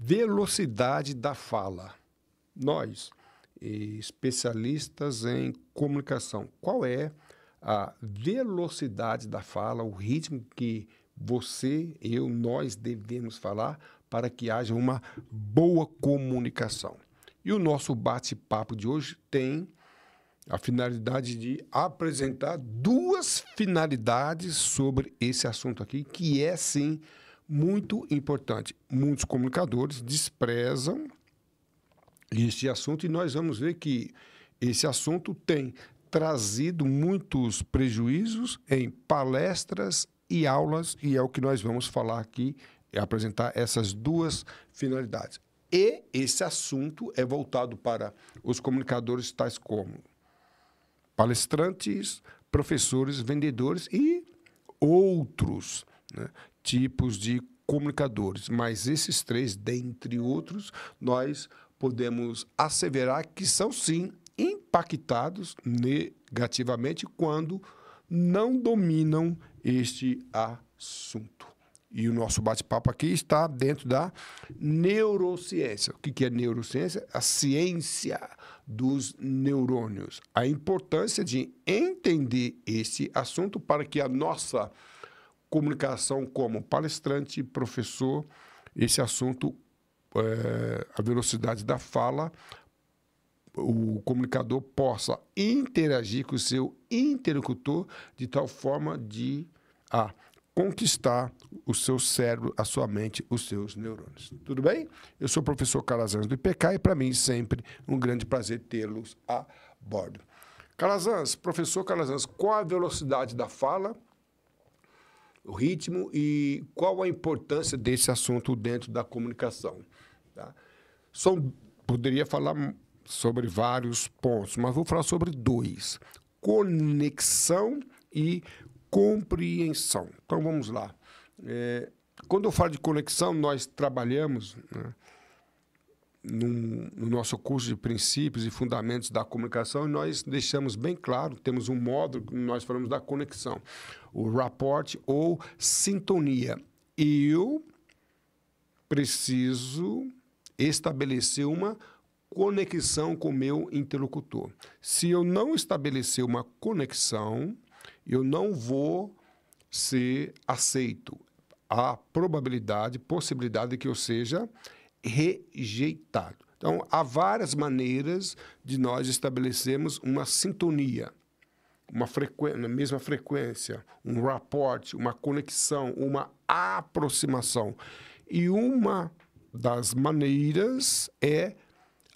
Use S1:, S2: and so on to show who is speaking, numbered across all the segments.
S1: velocidade da fala. Nós, especialistas em comunicação, qual é a velocidade da fala, o ritmo que você, eu, nós devemos falar para que haja uma boa comunicação? E o nosso bate-papo de hoje tem a finalidade de apresentar duas finalidades sobre esse assunto aqui, que é, sim, muito importante. Muitos comunicadores desprezam este assunto e nós vamos ver que esse assunto tem trazido muitos prejuízos em palestras e aulas, e é o que nós vamos falar aqui, é apresentar essas duas finalidades. E esse assunto é voltado para os comunicadores tais como palestrantes, professores, vendedores e outros, né, tipos de comunicadores. Mas esses três, dentre outros, nós podemos asseverar que são, sim, impactados negativamente quando não dominam este assunto. E o nosso bate-papo aqui está dentro da neurociência. O que é neurociência? A ciência dos neurônios. A importância de entender esse assunto para que a nossa comunicação como palestrante, professor, esse assunto, a velocidade da fala, o comunicador possa interagir com o seu interlocutor de tal forma de conquistar o seu cérebro, a sua mente, os seus neurônios. Tudo bem? Eu sou o professor Calazans do IPK e, para mim, sempre um grande prazer tê-los a bordo. Calazans, professor Calazans, qual a velocidade da fala, o ritmo e qual a importância desse assunto dentro da comunicação? Tá? Poderia falar sobre vários pontos, mas vou falar sobre dois: conexão e compreensão. Então, vamos lá. Quando eu falo de conexão, nós trabalhamos, né, no nosso curso de princípios e fundamentos da comunicação, e nós deixamos bem claro, temos um módulo que nós falamos da conexão, o rapport ou sintonia. Eu preciso estabelecer uma conexão com o meu interlocutor. Se eu não estabelecer uma conexão, eu não vou ser aceito. Há possibilidade de que eu seja rejeitado. Então, há várias maneiras de nós estabelecermos uma sintonia, uma mesma frequência, um rapport, uma conexão, uma aproximação. E uma das maneiras é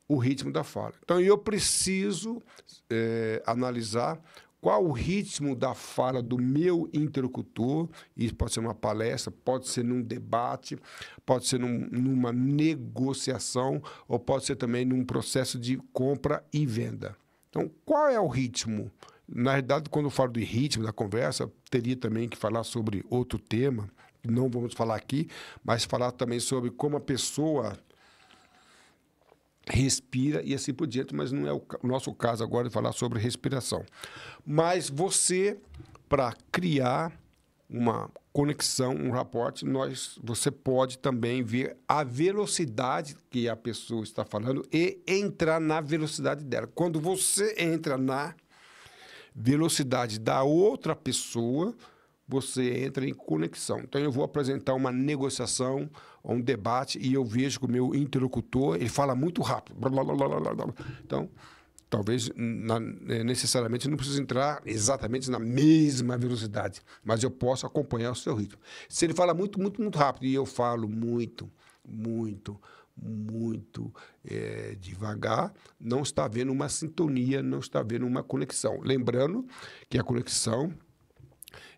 S1: o ritmo da fala. Então, eu preciso analisar qual o ritmo da fala do meu interlocutor. Isso pode ser uma palestra, pode ser num debate, pode ser numa negociação, ou pode ser também num processo de compra e venda. Então, qual é o ritmo? Na realidade, quando eu falo do ritmo da conversa, teria também que falar sobre outro tema, que não vamos falar aqui, mas falar também sobre como a pessoa respira e assim por diante, mas não é o nosso caso agora de falar sobre respiração. Mas você, para criar uma conexão, um rapport, você pode também ver a velocidade que a pessoa está falando e entrar na velocidade dela. Quando você entra na velocidade da outra pessoa, você entra em conexão. Então, eu vou apresentar uma negociação, um debate, e eu vejo que o meu interlocutor, ele fala muito rápido. Então, talvez, necessariamente, não precisa entrar exatamente na mesma velocidade, mas eu posso acompanhar o seu ritmo. Se ele fala muito, muito, muito rápido, e eu falo muito, muito, muito devagar, não está havendo uma sintonia, não está havendo uma conexão. Lembrando que a conexão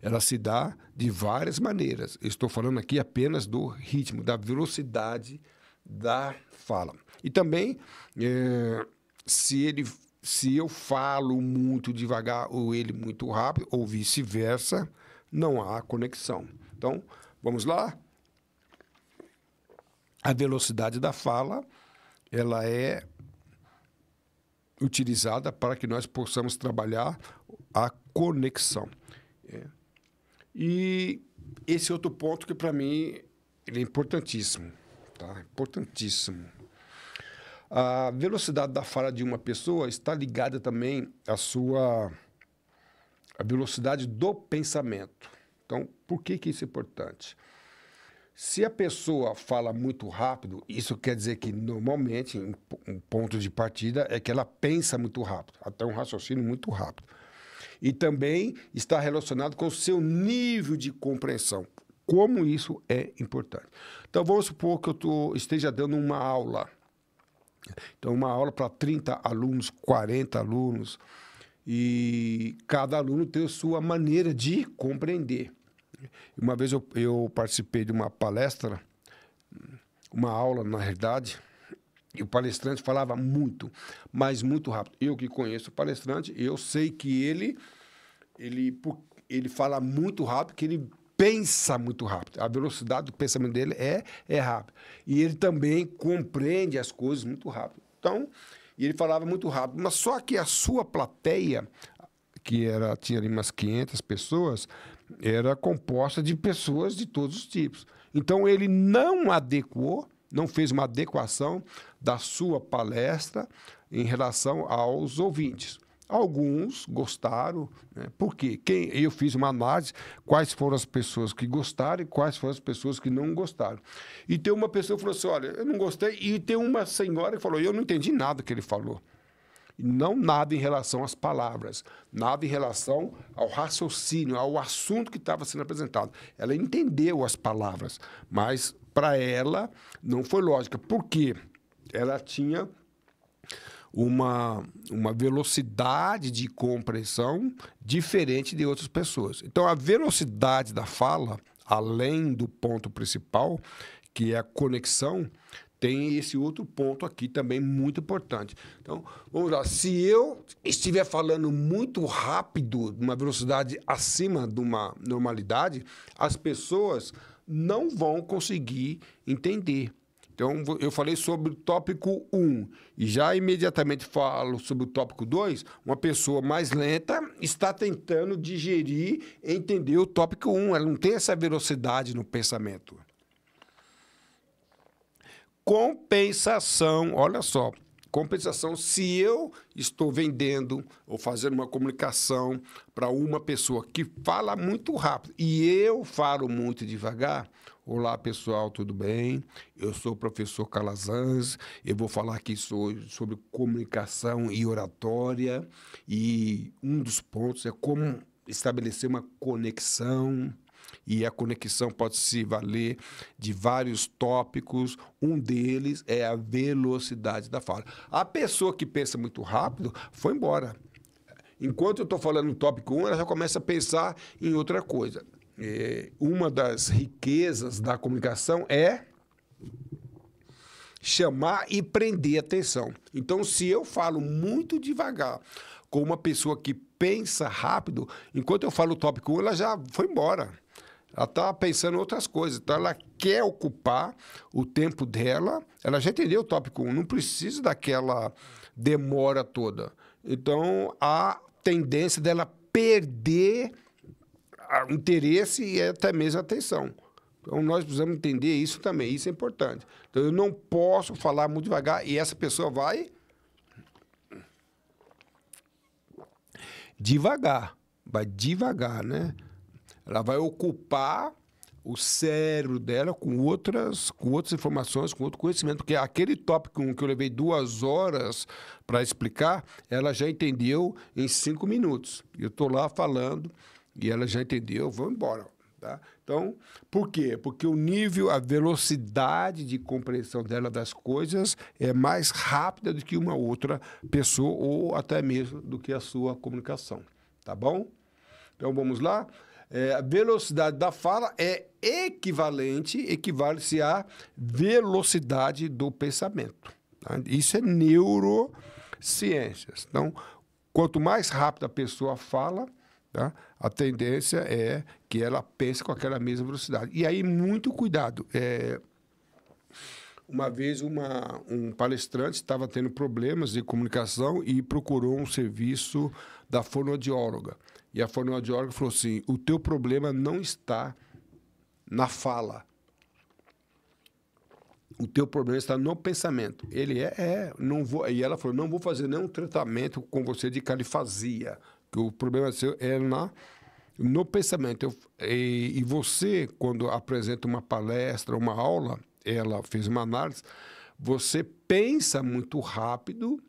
S1: ela se dá de várias maneiras. Eu estou falando aqui apenas do ritmo, da velocidade da fala. E também, se eu falo muito devagar ou ele muito rápido, ou vice-versa, não há conexão. Então, vamos lá? A velocidade da fala, ela é utilizada para que nós possamos trabalhar a conexão. E esse outro ponto que, para mim, ele é importantíssimo. tá? Importantíssimo. A velocidade da fala de uma pessoa está ligada também à velocidade do pensamento. Então, por que isso é importante? Se a pessoa fala muito rápido, isso quer dizer que, normalmente, um ponto de partida é que ela pensa muito rápido, até um raciocínio muito rápido. E também está relacionado com o seu nível de compreensão. Como isso é importante. Então, vamos supor que eu esteja dando uma aula. Então, uma aula para 30 alunos, 40 alunos, e cada aluno tem a sua maneira de compreender. Uma vez eu participei de uma palestra, uma aula, na realidade, e o palestrante falava muito, mas muito rápido. Eu que conheço o palestrante, eu sei que ele fala muito rápido, que ele pensa muito rápido. A velocidade do pensamento dele é rápida. E ele também compreende as coisas muito rápido. Então, ele falava muito rápido. Mas só que a sua plateia, tinha ali umas 500 pessoas, era composta de pessoas de todos os tipos. Então, ele não fez uma adequação da sua palestra em relação aos ouvintes. Alguns gostaram, né? Por quê? Eu fiz uma análise, quais foram as pessoas que gostaram e quais foram as pessoas que não gostaram. E tem uma pessoa que falou assim, olha, eu não gostei, e tem uma senhora que falou, eu não entendi nada que ele falou. Não nada em relação às palavras, nada em relação ao raciocínio, ao assunto que estava sendo apresentado. Ela entendeu as palavras, mas para ela não foi lógica. Por quê? Ela tinha uma velocidade de compreensão diferente de outras pessoas. Então, a velocidade da fala, além do ponto principal, que é a conexão, tem esse outro ponto aqui também muito importante. Então, vamos lá. Se eu estiver falando muito rápido, uma velocidade acima de uma normalidade, as pessoas não vão conseguir entender. Então, eu falei sobre o tópico 1 e já imediatamente falo sobre o tópico 2. Uma pessoa mais lenta está tentando digerir e entender o tópico 1. Ela não tem essa velocidade no pensamento. Compensação, olha só. Compensação, se eu estou vendendo ou fazendo uma comunicação para uma pessoa que fala muito rápido e eu falo muito devagar. Olá, pessoal, tudo bem? Eu sou o professor Calazans. Eu vou falar aqui sobre comunicação e oratória. E um dos pontos é como estabelecer uma conexão. E a conexão pode se valer de vários tópicos. Um deles é a velocidade da fala. A pessoa que pensa muito rápido foi embora. Enquanto eu estou falando no tópico 1, ela já começa a pensar em outra coisa. Uma das riquezas da comunicação é chamar e prender atenção. Então, se eu falo muito devagar com uma pessoa que pensa rápido, enquanto eu falo o tópico 1, ela já foi embora. Ela está pensando em outras coisas. Então, ela quer ocupar o tempo dela. Ela já entendeu o tópico 1, não precisa daquela demora toda. Então, a tendência dela perder o interesse e até mesmo a atenção. Então, nós precisamos entender isso também. Isso é importante. Então, eu não posso falar muito devagar e essa pessoa vai devagar. Vai devagar, né? Ela vai ocupar o cérebro dela com outras informações, com outro conhecimento. Porque aquele tópico que eu levei 2 horas para explicar, ela já entendeu em 5 minutos. Eu estou lá falando e ela já entendeu, vou embora. Tá? Então, por quê? Porque o nível, a velocidade de compreensão dela das coisas é mais rápida do que uma outra pessoa ou até mesmo do que a sua comunicação. Tá bom? Então, vamos lá. A velocidade da fala é equivale-se à velocidade do pensamento. Tá? Isso é neurociências. Então, quanto mais rápido a pessoa fala, tá? A tendência é que ela pense com aquela mesma velocidade. E aí, muito cuidado. Uma vez, um palestrante estava tendo problemas de comunicação e procurou um serviço da fonoaudióloga. E a fonoaudióloga falou assim, o teu problema não está na fala. o teu problema está no pensamento. Ele não vou. E ela falou, não vou fazer nenhum tratamento com você de califasia, que o problema seu é no pensamento. E você, quando apresenta uma palestra, uma aula, ela fez uma análise, você pensa muito rápido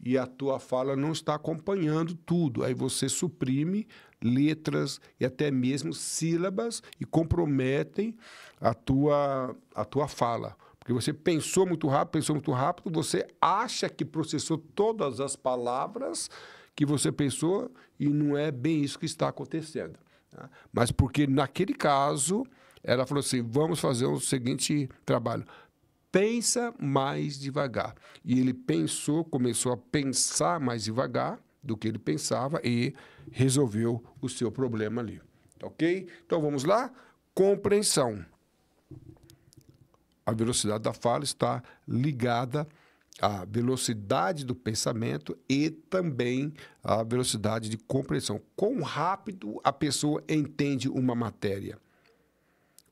S1: e a tua fala não está acompanhando tudo. Aí você suprime letras e até mesmo sílabas e comprometem a tua fala. Porque você pensou muito rápido, você acha que processou todas as palavras que você pensou e não é bem isso que está acontecendo. Tá? Mas porque, naquele caso, ela falou assim, vamos fazer o seguinte trabalho. Pensa mais devagar. E ele começou a pensar mais devagar do que ele pensava e resolveu o seu problema ali. Ok? Então, vamos lá? Compreensão. A velocidade da fala está ligada à velocidade do pensamento e também à velocidade de compreensão. Quão rápido a pessoa entende uma matéria.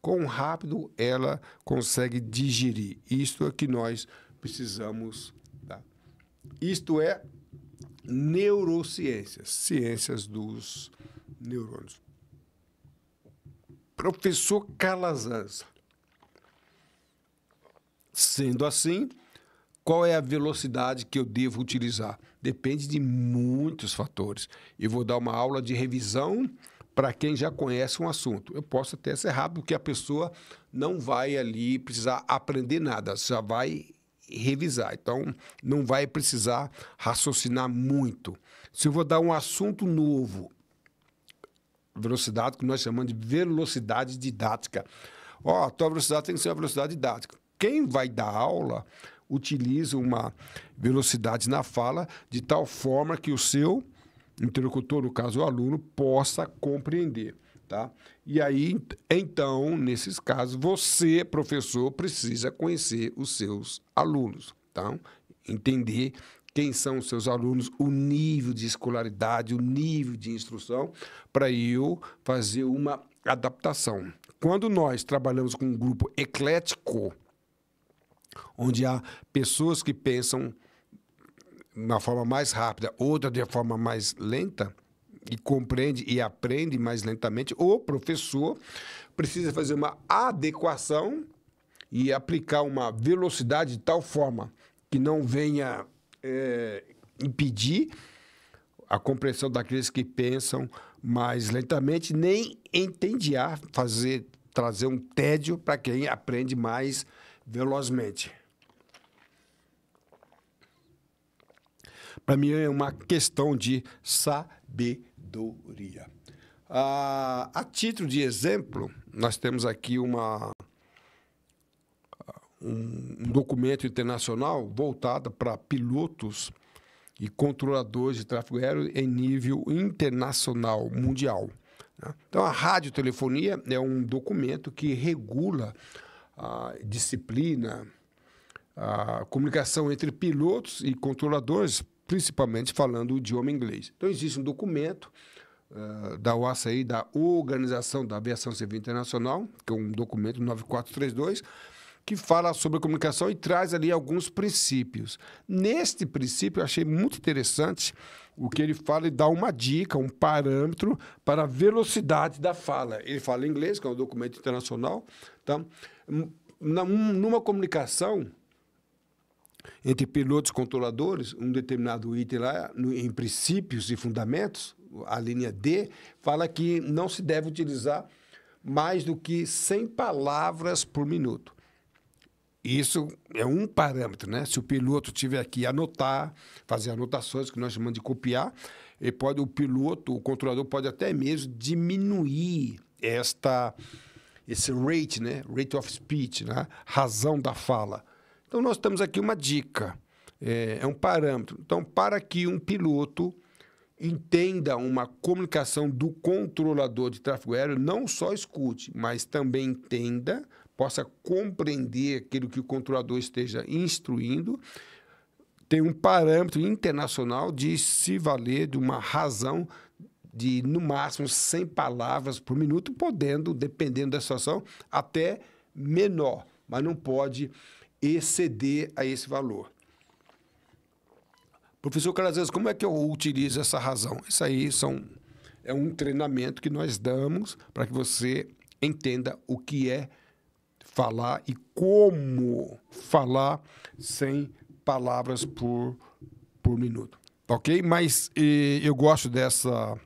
S1: Quão rápido ela consegue digerir. Isto é que nós precisamos. Tá? Isto é neurociências, ciências dos neurônios. Professor Calazans. Sendo assim, qual é a velocidade que eu devo utilizar? Depende de muitos fatores. Eu vou dar uma aula de revisão para quem já conhece um assunto. Eu posso até ser rápido, porque a pessoa não vai ali precisar aprender nada, já vai revisar. Então, não vai precisar raciocinar muito. Se eu vou dar um assunto novo, velocidade que nós chamamos de velocidade didática. A tua velocidade tem que ser uma velocidade didática. Quem vai dar aula utiliza uma velocidade na fala de tal forma que o seu interlocutor, no caso o aluno, possa compreender. Tá? E aí, então, nesses casos, você, professor, precisa conhecer os seus alunos. Tá? Entender quem são os seus alunos, o nível de escolaridade, o nível de instrução, para eu fazer uma adaptação. Quando nós trabalhamos com um grupo eclético, onde há pessoas que pensam de uma forma mais rápida, outra de forma mais lenta, e compreende e aprende mais lentamente, o professor precisa fazer uma adequação e aplicar uma velocidade de tal forma que não venha impedir a compreensão daqueles que pensam mais lentamente, nem entediar, trazer um tédio para quem aprende mais velozmente. Para mim é uma questão de sabedoria. A título de exemplo, nós temos aqui um documento internacional voltado para pilotos e controladores de tráfego aéreo em nível internacional, mundial. Então, a radiotelefonia é um documento que regula a disciplina, a comunicação entre pilotos e controladores, principalmente falando o idioma inglês. Então, existe um documento da OACI, da Organização da Aviação Civil Internacional, que é um documento 9432, que fala sobre a comunicação e traz ali alguns princípios. Neste princípio, eu achei muito interessante o que ele fala e dá uma dica, um parâmetro para a velocidade da fala. Ele fala em inglês, que é um documento internacional. Tá? Numa comunicação entre pilotos e controladores, um determinado item lá, em princípios e fundamentos, a linha D, fala que não se deve utilizar mais do que 100 palavras por minuto. Isso é um parâmetro, né? Se o piloto tiver que anotar, fazer anotações, que nós chamamos de copiar, o controlador pode até mesmo diminuir esse rate, né? Rate of speech, né? Razão da fala. Então, nós temos aqui uma dica, é um parâmetro. Então, para que um piloto entenda uma comunicação do controlador de tráfego aéreo, não só escute, mas também entenda, possa compreender aquilo que o controlador esteja instruindo, tem um parâmetro internacional de se valer de uma razão de, no máximo, 100 palavras por minuto, podendo, dependendo da situação, até menor, mas não pode exceder a esse valor. Professor Calazans, como é que eu utilizo essa razão? Isso aí é um treinamento que nós damos para que você entenda o que é falar e como falar sem palavras por minuto. Ok? Mas eu gosto dessa...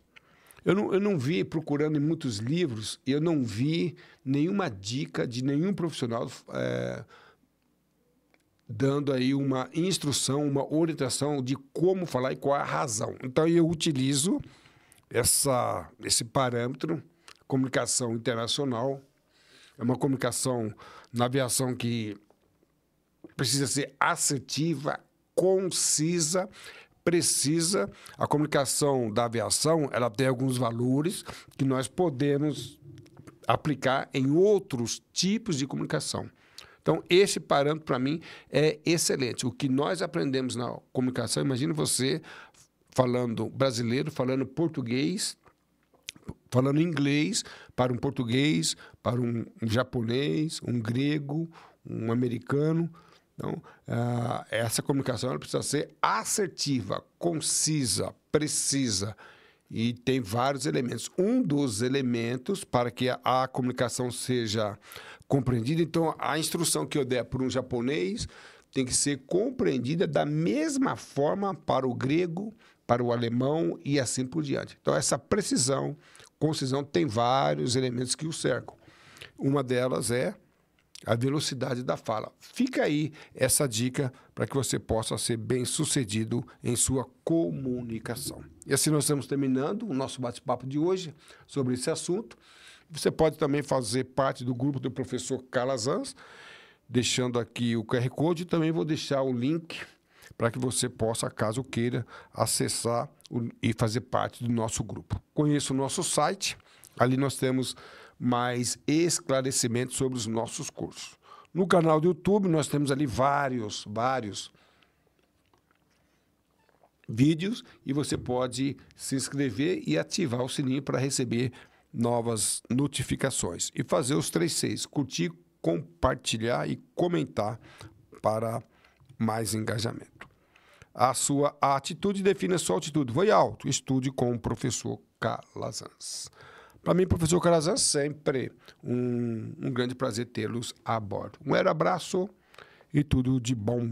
S1: Eu não vi, procurando em muitos livros, eu não vi nenhuma dica de nenhum profissional dando aí uma instrução, uma orientação de como falar e qual é a razão. Então, eu utilizo esse parâmetro, comunicação internacional. É uma comunicação na aviação que precisa ser assertiva, concisa, precisa. A comunicação da aviação, ela tem alguns valores que nós podemos aplicar em outros tipos de comunicação. Então, esse parâmetro, para mim, é excelente. O que nós aprendemos na comunicação, imagine você falando brasileiro, falando português, falando inglês para um português, para um japonês, um grego, um americano. Então, essa comunicação ela precisa ser assertiva, concisa, precisa. E tem vários elementos. Um dos elementos para que a comunicação seja compreendida, então, a instrução que eu der para um japonês tem que ser compreendida da mesma forma para o grego, para o alemão e assim por diante. Então, essa precisão, concisão, tem vários elementos que o cercam. Uma delas é a velocidade da fala. Fica aí essa dica para que você possa ser bem-sucedido em sua comunicação. E assim nós estamos terminando o nosso bate-papo de hoje sobre esse assunto. Você pode também fazer parte do grupo do professor Calazans, deixando aqui o QR Code, e também vou deixar o link para que você possa, caso queira, acessar e fazer parte do nosso grupo. Conheça o nosso site, ali nós temos mais esclarecimentos sobre os nossos cursos. No canal do YouTube, nós temos ali vários vídeos e você pode se inscrever e ativar o sininho para receber novas notificações. E fazer os 3 Cs, curtir, compartilhar e comentar para mais engajamento. A atitude define a sua atitude. Vai alto, estude com o professor Calazans. Para mim, professor Calazans, sempre um grande prazer tê-los a bordo. Um abraço e tudo de bom.